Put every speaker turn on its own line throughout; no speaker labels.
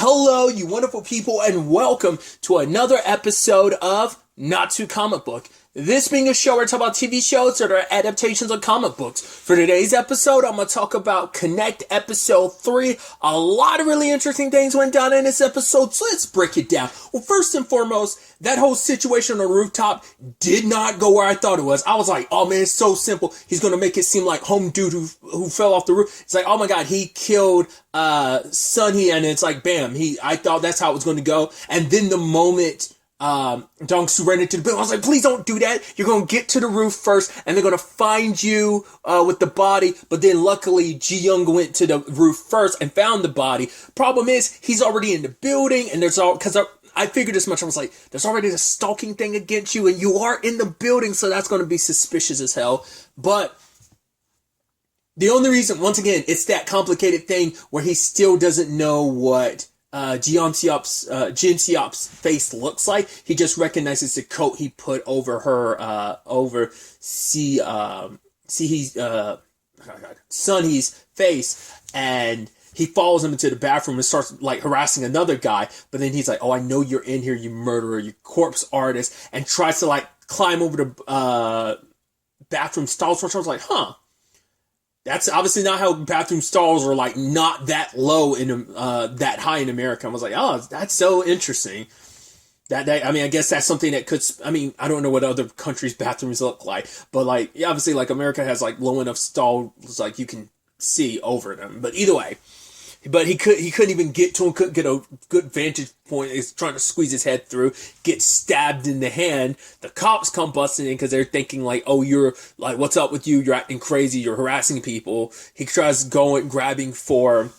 Hello, you wonderful people, and welcome to another episode of Not Too Comic Book. This being a show where I talk about TV shows that are adaptations of comic books. For today's episode, I'm going to talk about Connect Episode 3. A lot of really interesting things went down in this episode, so let's break it down. Well, first and foremost, that whole situation on the rooftop did not go where I thought it was. I was like, oh man, it's so simple. He's going to make it seem like home dude who fell off the roof. It's like, oh my god, he killed Sunny, and it's like, bam, I thought that's how it was going to go. And then the moment Dong-soo ran into the building, I was like, please don't do that. You're going to get to the roof first, and they're going to find you with the body. But then luckily, Ji-young went to the roof first and found the body. Problem is, he's already in the building, and there's all, because I figured as much. I was like, there's already a stalking thing against you, and you are in the building, so that's going to be suspicious as hell. But the only reason, once again, it's that complicated thing where he still doesn't know what Jin Seop's face looks like. He just recognizes the coat he put over her, over Sunny's face, and he follows him into the bathroom and starts like harassing another guy. But then he's like, "Oh, I know you're in here, you murderer, you corpse artist," and tries to like climb over the bathroom stalls. Which I was like, "Huh." That's obviously not how bathroom stalls are, like, not that low in, that high in America. I was like, oh, that's so interesting. I mean, I guess that's something that could, I mean, I don't know what other countries' bathrooms look like, but, like, yeah, obviously, like, America has, like, low enough stalls, like, you can see over them. But either way, but he couldn't even get to him, couldn't get a good vantage point. He's trying to squeeze his head through, gets stabbed in the hand. The cops come busting in because they're thinking like, oh, you're like, what's up with you? You're acting crazy. You're harassing people. He tries grabbing for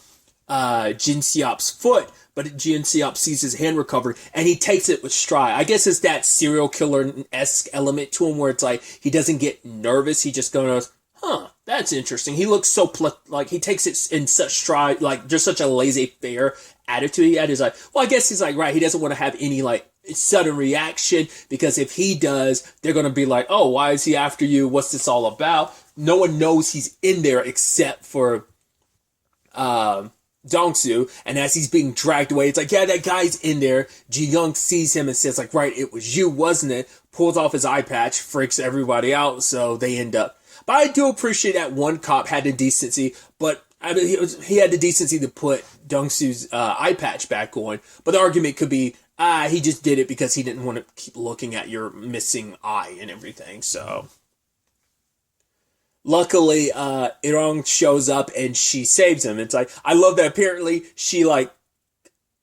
Jin Seop's foot, but Jin Seop sees his hand recovered and he takes it with stride. I guess it's that serial killer-esque element to him where it's like he doesn't get nervous. He just goes, huh, that's interesting. He looks so, like, he takes it in such stride, like, just such a laissez-faire attitude. He had his, like, well, I guess he's like, right, he doesn't want to have any, like, sudden reaction, because if he does, they're going to be like, oh, why is he after you? What's this all about? No one knows he's in there except for, Dong-soo, and as he's being dragged away, it's like, yeah, that guy's in there. Ji-young sees him and says, like, right, it was you, wasn't it? Pulls off his eye patch, freaks everybody out, so they end up. But I do appreciate that one cop had the decency, but I mean, he had the decency to put Dong-soo's eye patch back on. But the argument could be, he just did it because he didn't want to keep looking at your missing eye and everything. So luckily, Irong shows up and she saves him. It's like, I love that apparently she, like,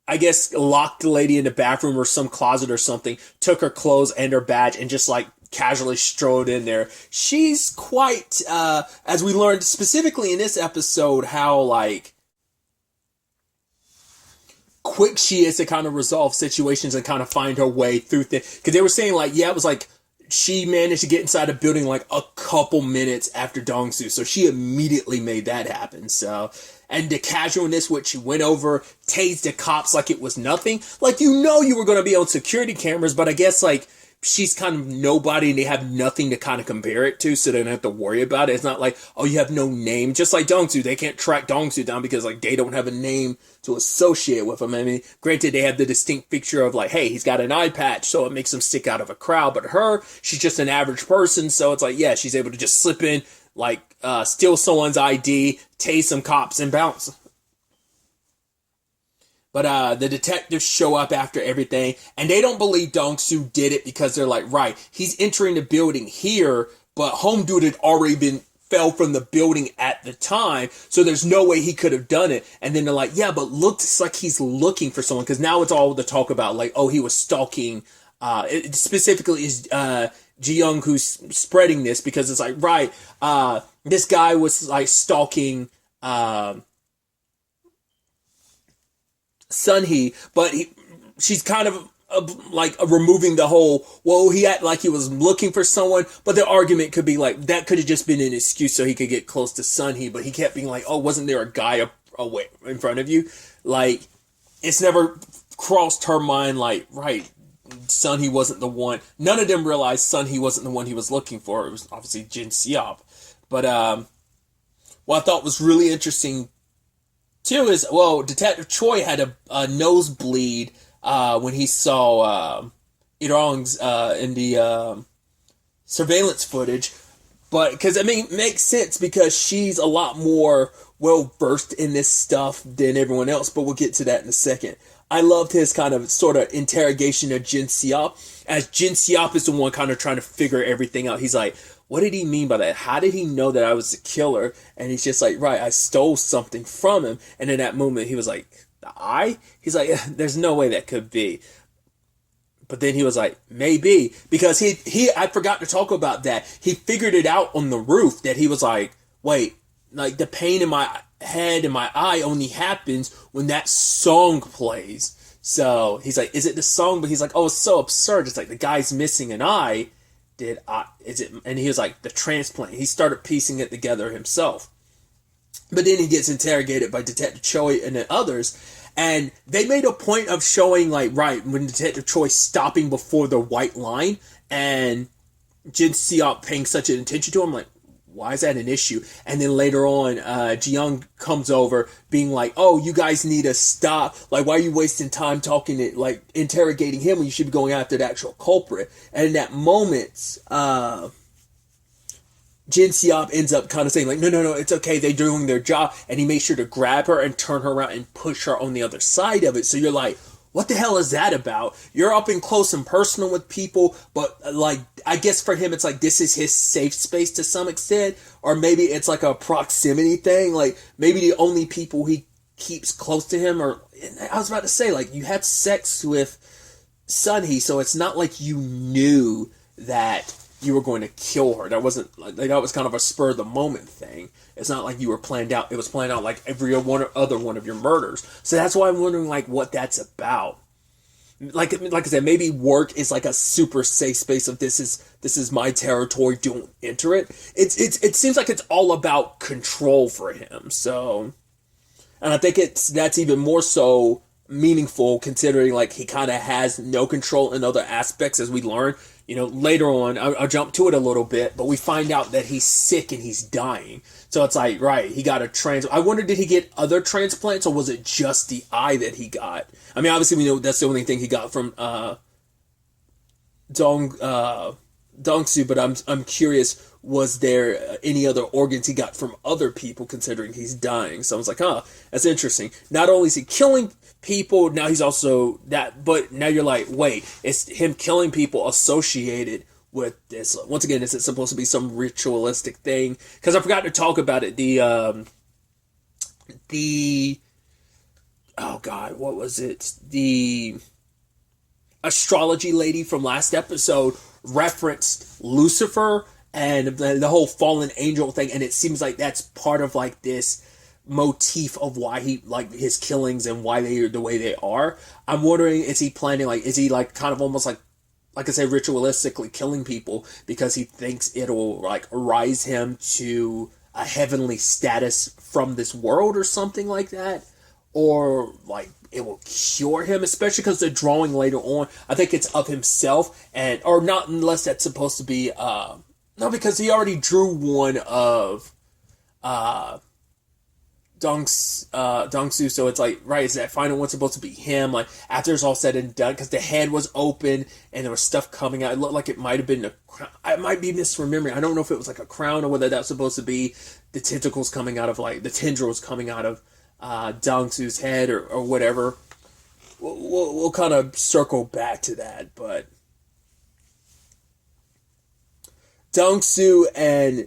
I guess locked the lady in the bathroom or some closet or something, took her clothes and her badge and just like casually strode in there. She's quite, as we learned specifically in this episode, how like quick she is to kind of resolve situations and kind of find her way through things. Because they were saying like, yeah, it was like she managed to get inside a building like a couple minutes after Dong-soo, so she immediately made that happen. So, and the casualness which she went over, tased the cops like it was nothing. Like, you know, you were going to be on security cameras, but I guess like she's kind of nobody and they have nothing to kind of compare it to, so they don't have to worry about it. It's not like, oh, you have no name. Just like Dong-soo, they can't track Dong-soo down because like they don't have a name to associate with him. I mean, granted, they have the distinct picture of like, hey, he's got an eye patch, so it makes him stick out of a crowd. But her, she's just an average person, so it's like, yeah, she's able to just slip in, like, steal someone's ID, tase some cops, and bounce. But the detectives show up after everything, and they don't believe Dong-soo did it because they're like, right, he's entering the building here, but Home Dude had already fell from the building at the time, so there's no way he could have done it. And then they're like, yeah, but looks like he's looking for someone, because now it's all the talk about, like, oh, he was stalking, it specifically is Ji-young who's spreading this, because it's like, right, this guy was, like, stalking, Sunhee, but she's kind of like removing the whole, well, he acted like he was looking for someone, but the argument could be like, that could have just been an excuse so he could get close to Sunhee, but he kept being like, oh, wasn't there a guy away in front of you? Like, it's never crossed her mind, like, right, Sunhee wasn't the one. None of them realized Sunhee wasn't the one he was looking for. It was obviously Jin Seop. But what I thought was really interesting Two is, well, Detective Choi had a nosebleed when he saw Irong's in the surveillance footage. But, because, I mean, it makes sense because she's a lot more well versed in this stuff than everyone else, but we'll get to that in a second. I loved his kind of sort of interrogation of Jin Seop, as Jin Seop is the one kind of trying to figure everything out. He's like, what did he mean by that? How did he know that I was the killer? And he's just like, right, I stole something from him. And in that moment, he was like, the eye? He's like, there's no way that could be. But then he was like, maybe. Because I forgot to talk about that. He figured it out on the roof that he was like, wait, like the pain in my head and my eye only happens when that song plays. So he's like, is it the song? But he's like, oh, it's so absurd. It's like the guy's missing an eye. Is it? And he was like, the transplant. He started piecing it together himself. But then he gets interrogated by Detective Choi and the others. And they made a point of showing, like, right, when Detective Choi stopping before the white line and Jin Seop paying such an attention to him, like, why is that an issue? And then later on, Ji-young comes over being like, oh, you guys need to stop. Like, why are you wasting time interrogating him when you should be going after the actual culprit? And in that moment, Jin Seop ends up kind of saying, like, no, it's okay, they're doing their job. And he makes sure to grab her and turn her around and push her on the other side of it. So you're like, what the hell is that about? You're up and close and personal with people, but, like, I guess for him, it's like this is his safe space to some extent. Or maybe it's like a proximity thing. Like, maybe the only people he keeps close to him are, I was about to say, like, you had sex with Sunhee, so it's not like you knew that you were going to kill her. That wasn't, like, that was kind of a spur of the moment thing. It's not like you were planned out. It was planned out like every other one of your murders. So that's why I'm wondering, like, what that's about. Like I said, maybe work is like a super safe space of this is my territory, don't enter it. It seems like it's all about control for him. So, and I think that's even more so meaningful considering, like, he kind of has no control in other aspects, as we learn. You know, later on, I'll jump to it a little bit, but we find out that he's sick and he's dying. So it's like, right, he got a I wonder, did he get other transplants, or was it just the eye that he got? I mean, obviously we know that's the only thing he got from Dongsu, but I'm curious, was there any other organs he got from other people, considering he's dying? So I was like, that's interesting. Not only is he killing people, now he's also that, but now you're like, wait, it's him killing people associated with this. Once again, is it supposed to be some ritualistic thing? Because I forgot to talk about it. Oh god, what was it? The astrology lady from last episode referenced Lucifer and the whole fallen angel thing, and it seems like that's part of, like, this motif of why he, like, his killings and why they are the way they are. I'm wondering, is he planning, like, is he, like, kind of almost like I say, ritualistically killing people because he thinks it'll, like, rise him to a heavenly status from this world or something like that? Or, like, it will cure him, especially because the drawing later on, I think it's of himself, and, or not, unless that's supposed to be, no, because he already drew one of, Dongsu, so it's like, right, is that final one supposed to be him? Like, after it's all said and done, because the head was open and there was stuff coming out. It looked like it might have been a crown. I might be misremembering. I don't know if it was like a crown or whether that's supposed to be the tentacles coming out of, like, the tendrils coming out of Dongsu's head or whatever. We'll kind of circle back to that, but Dongsu and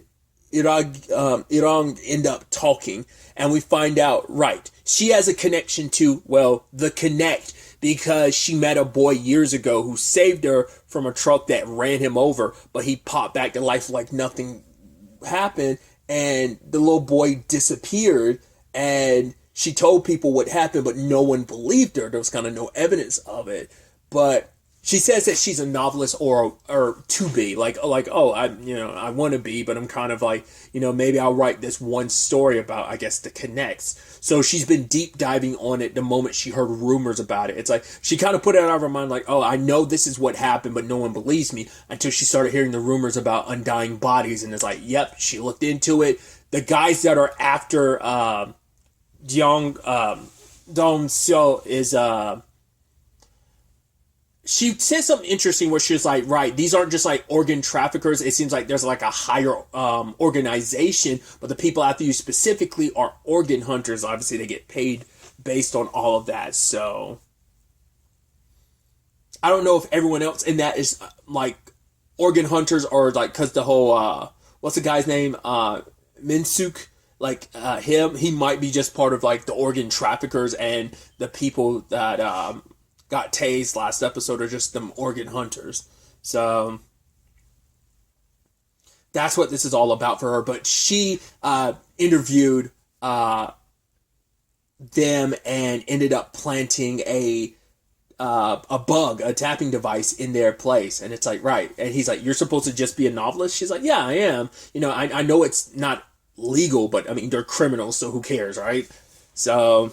Irong end up talking, and we find out, right, she has a connection to, well, the Connect, because she met a boy years ago who saved her from a truck that ran him over, but he popped back to life like nothing happened, and the little boy disappeared, and she told people what happened, but no one believed her. There was kind of no evidence of it, but she says that she's a novelist or to be like, oh, I want to be, but I'm kind of like, maybe I'll write this one story about, I guess, the Connects. So she's been deep diving on it the moment she heard rumors about it. It's like, she kind of put it out of her mind, like, oh, I know this is what happened, but no one believes me, until she started hearing the rumors about undying bodies. And it's like, yep, she looked into it. The guys that are after, Jeong Dong Seo is she said something interesting where she was like, right, these aren't just like organ traffickers. It seems like there's like a higher organization, but the people after you specifically are organ hunters. Obviously, they get paid based on all of that. So I don't know if everyone else in that is like organ hunters or like because the whole what's the guy's name Minsuk like him he might be just part of like the organ traffickers and the people that got tased last episode are just them organ hunters. So that's what this is all about for her. But she interviewed them and ended up planting a bug, a tapping device in their place. And it's like, right. And he's like, you're supposed to just be a novelist? She's like, yeah, I am. You know, I know it's not legal, but I mean, they're criminals, so who cares, right? So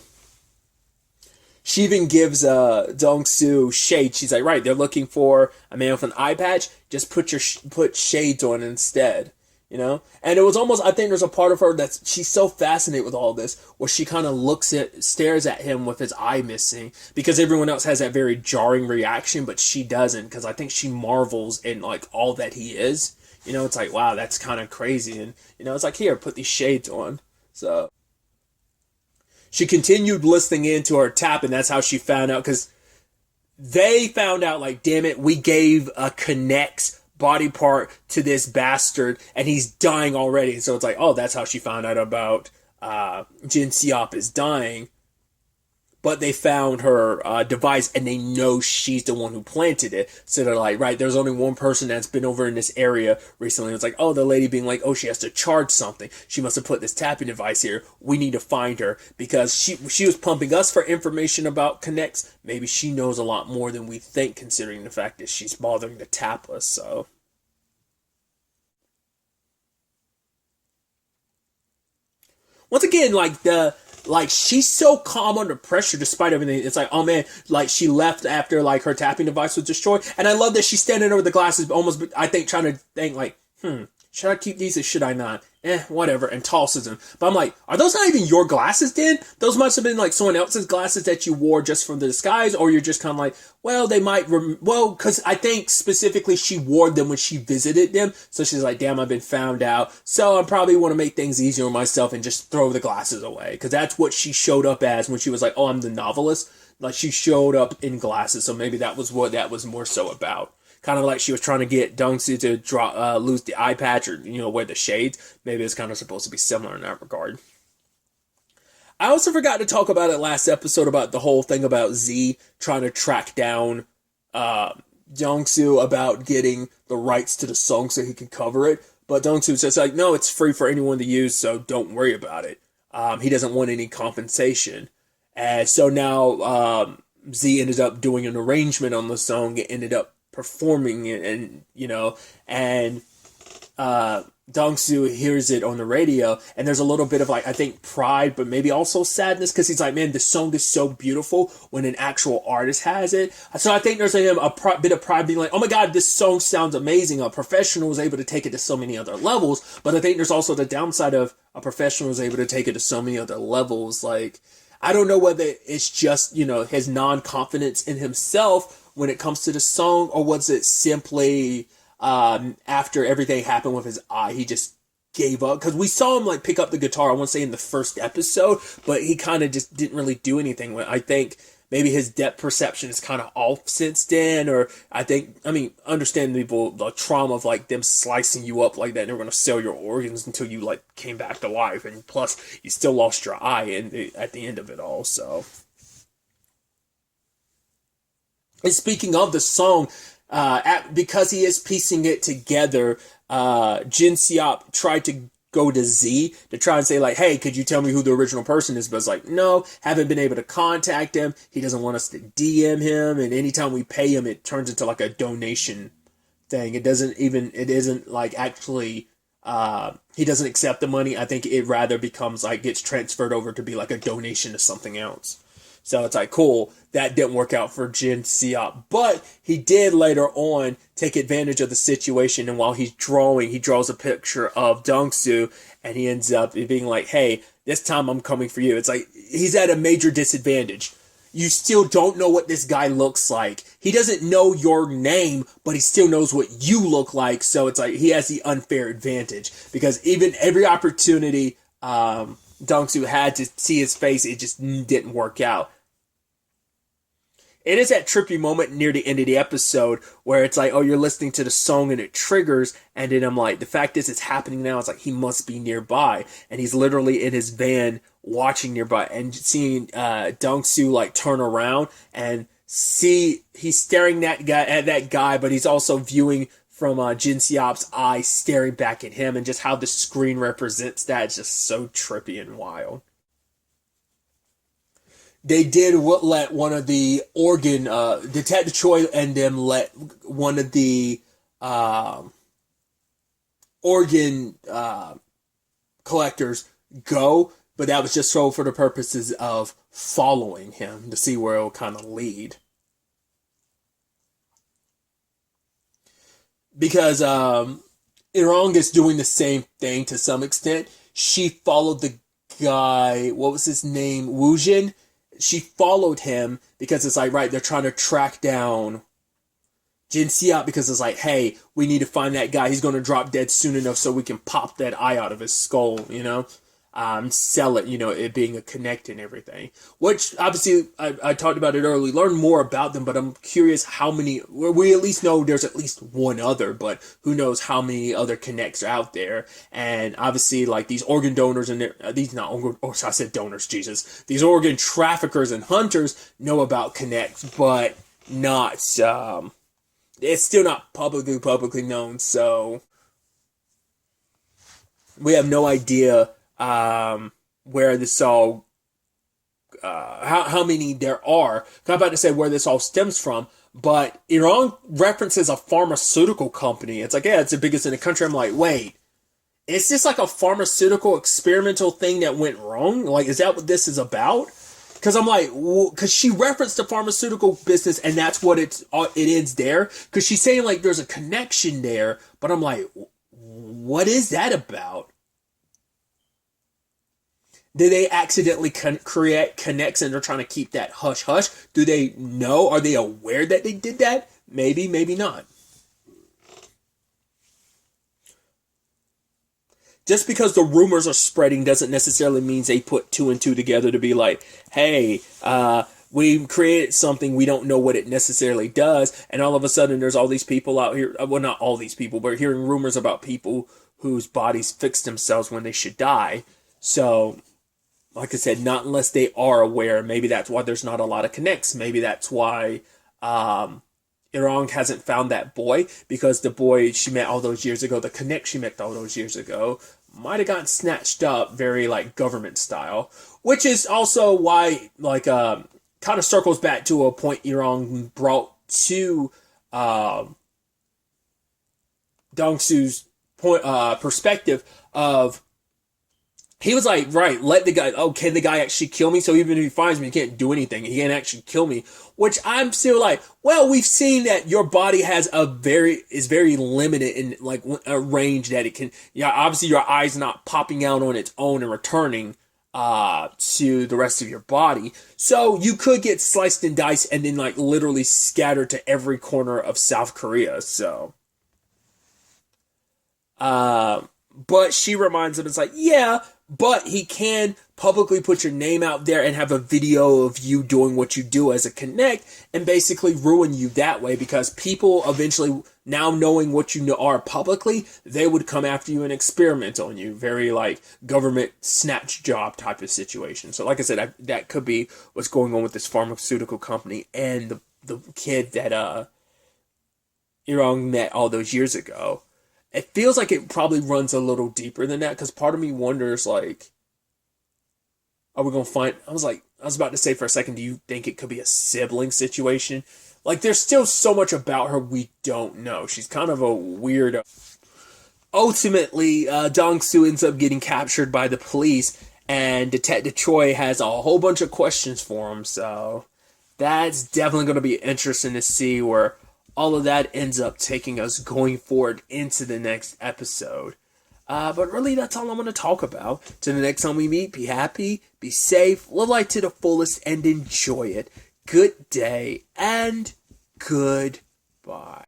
she even gives Dong-soo shade. She's like, right, they're looking for a man with an eye patch. Just put shades on instead. You know? And it was almost, I think there's a part of her that's, she's so fascinated with all this, where she kind of stares at him with his eye missing, because everyone else has that very jarring reaction, but she doesn't, because I think she marvels in, like, all that he is. You know, it's like, wow, that's kind of crazy. And, you know, it's like, here, put these shades on. So she continued listening into her tap, and that's how she found out, because they found out, like, damn it, we gave a Connect's body part to this bastard and he's dying already. So it's like, oh, that's how she found out about Jin Seop is dying. But they found her device and they know she's the one who planted it. So they're like, right, there's only one person that's been over in this area recently. It's like, oh, the lady being like, oh, she has to charge something. She must have put this tapping device here. We need to find her, because she was pumping us for information about Connects. Maybe she knows a lot more than we think, considering the fact that she's bothering to tap us. So once again, like she's so calm under pressure despite everything. It's like, oh man, like she left after like her tapping device was destroyed, and I love that she's standing over the glasses, almost I think trying to think like, should I keep these or should I not? Whatever, and tosses them. But I'm like, are those not even your glasses then? Those must have been like someone else's glasses that you wore just from the disguise, or you're just kind of like, well, they might, because I think specifically she wore them when she visited them, so she's like, damn, I've been found out, so I probably want to make things easier on myself and just throw the glasses away, because that's what she showed up as when she was like, oh, I'm the novelist. Like, she showed up in glasses, so maybe that was what that was more so about. Kind of like she was trying to get Dong-soo to lose the eye patch, or, you know, wear the shades. Maybe it's kind of supposed to be similar in that regard. I also forgot to talk about it last episode, about the whole thing about Z trying to track down Dong-soo about getting the rights to the song so he can cover it. But Dong-soo says, like, no, it's free for anyone to use, so don't worry about it. He doesn't want any compensation. And so now Z ended up doing an arrangement on the song. It ended up performing it, and you know, and Dong-soo hears it on the radio, and there's a little bit of like, I think, pride, but maybe also sadness, because he's like, man, this song is so beautiful when an actual artist has it. So I think there's a bit of pride, being like, oh my god, this song sounds amazing. A professional was able to take it to so many other levels. But I think there's also the downside of a professional was able to take it to so many other levels. Like, I don't know whether it's just, you know, his non-confidence in himself when it comes to the song, or was it simply after everything happened with his eye, he just gave up? Because we saw him like pick up the guitar, I won't say in the first episode, but he kind of just didn't really do anything with it. I think maybe his depth perception is kind of off since then, or I mean, understand people, the trauma of like them slicing you up like that, and they're going to sell your organs until you like came back to life, and plus you still lost your eye at the end of it all, so. And speaking of the song, because he is piecing it together, Jin Seop tried to go to Z to try and say like, hey, could you tell me who the original person is? But it's like, no, haven't been able to contact him. He doesn't want us to DM him. And anytime we pay him, it turns into like a donation thing. It isn't like actually, he doesn't accept the money. I think it rather becomes like, gets transferred over to be like a donation to something else. So it's like, cool, that didn't work out for Jin Seop. But he did later on take advantage of the situation, and while he's drawing, he draws a picture of Dong-soo, and he ends up being like, hey, this time I'm coming for you. It's like, he's at a major disadvantage. You still don't know what this guy looks like. He doesn't know your name, but he still knows what you look like. So it's like he has the unfair advantage, because even every opportunity Dong-soo had to see his face, it just didn't work out. It is that trippy moment near the end of the episode where it's like, oh, you're listening to the song and it triggers, and then I'm like, the fact is it's happening now. It's like he must be nearby, and he's literally in his van watching nearby and seeing Dong-soo like turn around and see he's staring at that guy, but he's also viewing from Jin Seop's eye staring back at him, and just how the screen represents that is just so trippy and wild. They did let one of the organ, Detective Choi and them let one of the organ collectors go, but that was just so for the purposes of following him to see where it will kind of lead. Because Irong is doing the same thing to some extent. She followed the guy, what was his name, Woojin? She followed him because it's like, right, they're trying to track down Jin Seop, because it's like, hey, we need to find that guy. He's going to drop dead soon enough so we can pop that eye out of his skull, you know? Sell it, you know, it being a connect and everything. Which, obviously, I talked about it earlier. Learn more about them, but I'm curious how many... We at least know there's at least one other, but who knows how many other connects are out there. And obviously, like, these organ donors and... these not organ... Oh, I said donors, Jesus. These organ traffickers and hunters know about connects, but not... it's still not publicly known, so... We have no idea... where this all, how many there are. I'm about to say where this all stems from, but Iran references a pharmaceutical company. It's like, yeah, it's the biggest in the country. I'm like, wait, is this like a pharmaceutical experimental thing that went wrong? Like, is that what this is about? Because I'm like, because she referenced the pharmaceutical business, and that's what it ends there. Because she's saying like there's a connection there, but I'm like, what is that about? Did they accidentally create connects and they're trying to keep that hush-hush? Do they know? Are they aware that they did that? Maybe, maybe not. Just because the rumors are spreading doesn't necessarily mean they put two and two together to be like, hey, we created something, we don't know what it necessarily does, and all of a sudden there's all these people out here, well, not all these people, but hearing rumors about people whose bodies fix themselves when they should die. So... like I said, not unless they are aware. Maybe that's why there's not a lot of connects. Maybe that's why Irong hasn't found that boy, because the boy she met all those years ago, the connect she met all those years ago, might have gotten snatched up very, like, government style. Which is also why, like, kind of circles back to a point Irong brought to Dong-soo's point, perspective of... He was like, right, let the guy, oh, can the guy actually kill me? So even if he finds me, he can't do anything. He can't actually kill me. Which I'm still like, well, we've seen that your body has is very limited in like a range that it can, yeah, obviously your eye's not popping out on its own and returning to the rest of your body. So you could get sliced and diced and then like literally scattered to every corner of South Korea. So, but she reminds him, it's like, yeah, but he can publicly put your name out there and have a video of you doing what you do as a connect and basically ruin you that way, because people eventually, now knowing what you are publicly, they would come after you and experiment on you. Very like government snatch job type of situation. So like I said, that could be what's going on with this pharmaceutical company and the kid that Irong met all those years ago. It feels like it probably runs a little deeper than that, because part of me wonders, like, are we going to find... I was about to say for a second, do you think it could be a sibling situation? Like, there's still so much about her we don't know. She's kind of a weird... Ultimately, Dong-soo ends up getting captured by the police, and Detective Troy has a whole bunch of questions for him, so that's definitely going to be interesting to see where all of that ends up taking us going forward into the next episode. But really, that's all I'm going to talk about. Till the next time we meet, be happy, be safe, live life to the fullest, and enjoy it. Good day, and goodbye.